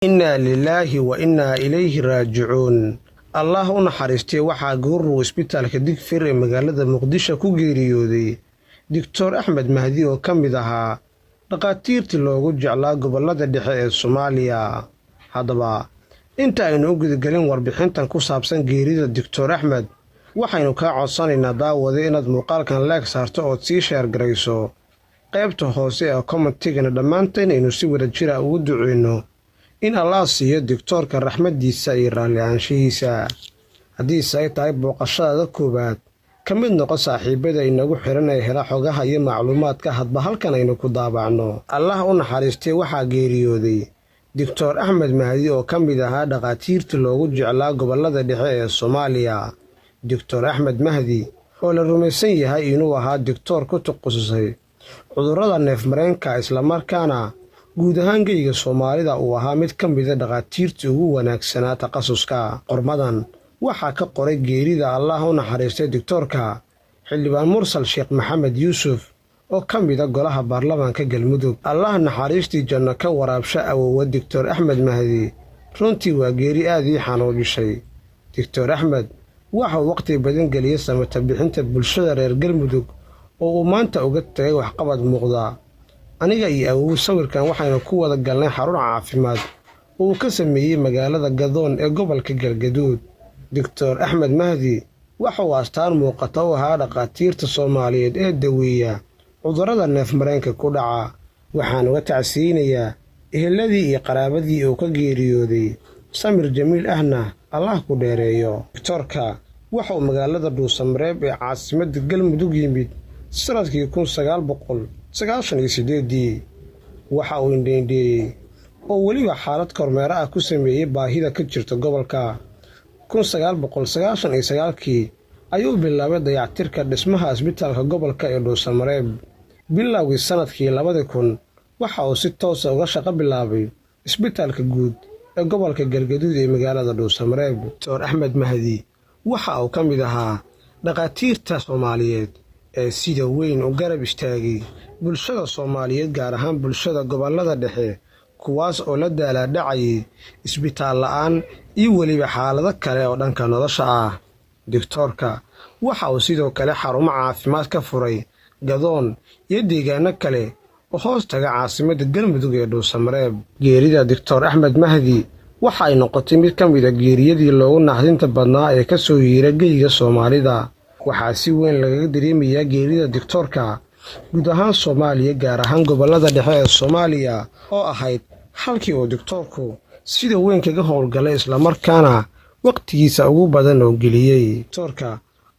إنا لله وإنا إليه راجعون. الله unaxariistay waxaa goor isbitaalka Digfir ee magaalada Muqdisho ku geeriyooday Dr. Axmed Mahdi oo ka mid ahaa dhaqaatiirtii loogu jeclaa gobolada dhexe ee Soomaaliya. Haddaba inta aynu u gudgalin warbixintan ku saabsan geerida Dr. Axmed, waxaynu ka codsanaynaa daawada inaad muuqaalkan like saarto oo sii share garayso qaybta hoose ee comment-tigana dhammaanteen aynu si wada jir ah ugu duceyno in Allah siiyo doctorka raxmadiisa iyo raalli ahaanshihiisa. haddii ay tahay booqashada koobaad ka mid noqo saaxiibada inagu xiran ee hela xogaha iyo macluumaadka hadba halkan aynu ku daabacno. Allah u naxariistay waxaa geeriyooday Dr. Axmed Mahdi oo ka mid ahaa dhaqaatiirtii loogu jeclaa gobolada dhexe ee Soomaaliya. Dr. Axmed Mahdi oo la rumaysan yahay inuu ahaa doctor ku takhasusay cudurrada neef-mareenka isla markaana guud ahaan geyga Soomaalida uu ahaa mid ka mid ah dhaqaatiirtii ugu wanaagsanaa takhasuska. Qormadan waxaa ka qoray geerida Allah u naxariistay doctorka xildhibaan Mursal Sheekh Maxamed Yuusuf oo ka mid ah golaha baarlamaanka Galmudug. Allah naxariistii janno ka waraabsha awoowa Dr. Axmed Mahdi. runtii waa geeri aad ii xanuujisay. Dr. Axmed waxa uu waqti badan geliyay samata bixinta bulshada reer Galmudug oo uu maanta uga tagay waxqabad muuqda. aniga iyo awoow sawirkan waxaynu ku wada galnay xarun caafimaad oo uu ka sameeyay magaalada Gadoon ee gobolka Galgaduud. Dr. Axmed Mahdi waxa uu astaan muuqata u ahaa dhaqaatiirta Soomaaliyeed ee daweeya cudurrada neef-mareenka ku dhaca. waxaan uga tacsiinayaa eheladii iyo qaraabadii uu ka geeriyooday. samir jamiil ahna Allah ku dheereeyo. Doctorka waxa uu magaalada Dhuusamareeb ee caasimadda Galmudug yimid sanadkii 1998. waxa uu indheeyay oo weliba xaalad kormeer ah ku sameeyay baahida ka jirta gobolka. 1999 ayuu bilaabay dayactirka dhismaha isbitaalka gobolka ee Dhuusamareeb. bilowgii sanadkii 2000 waxa uu si toos ah uga shaqo bilaabay isbitaalka guud ee gobolka Galgaduud ee magaalada Dhuusamareeb. Dr. Axmed Mahdi waxa uu ka mid ahaa dhaqaatiirta Soomaaliyeed ee sida weyn u garab istaagay bulshada Soomaaliyeed gaar ahaan bulshada gobolada dhexe kuwaas oo la daalaa-dhacayay isbitaal la'aan iyo weliba xaalado kale oo dhanka nolosha ah. Doctorka waxa uu sidoo kale xarumo caafimaad ka furay Gadoon iyo deegaano kale oo hoos taga caasimadda Galmudug ee Dhuusamareeb. geerida Dr. Axmed Mahdi waxa ay noqotay mid ka mid ah geeriyadii loogu naxdinta badnaa ee ka soo yeeray geyga Soomaalida. waxaa si weyn lagaga dareemayaa geerida doctorka guud ahaan Soomaaliya gaar ahaan gobolada dhexe ee Soomaaliya oo ahayd halkii uu doctorku sida weyn kaga howlgalay isla markaana waqtigiisa ugu badan oo geliyay. doctorka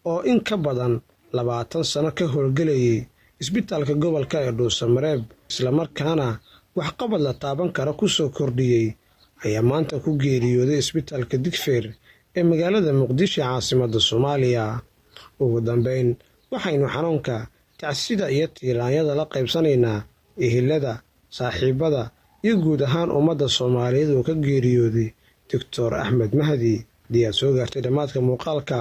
oo in ka badan 20 sano ka howlgalayay isbitaalka gobolka ee Dhuusamareeb isla markaana waxqabad la taaban karo ku soo kordhiyay ayaa maanta ku geeriyooday isbitaalka Digfir ee magaalada Muqdisho caasimadda Soomaaliya. ugu dambeyn waxaynu xanuunka tacsida iyo tiiraanyada la qaybsanaynaa ehelada, saaxiibada iyo guud ahaan ummadda Soomaaliyeed oo ka geeriyooday Dr. Axmed Mahdi. haddii aad soo gaartay dhammaadka muuqaalka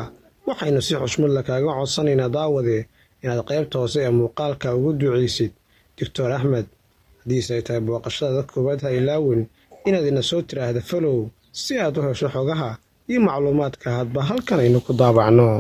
waxaynu si xushmad leh kaaga codsanaynaa daawade inaad qaybta hoose ee muuqaalka ugu duceysid Dr. Axmed. haddii ay tahay booqashada koobaad ha ilaawin inaad ina soo tiraahdo follow si aad u hesho xogaha iyo macluumaadka hadba halkan aynu ku daabacno.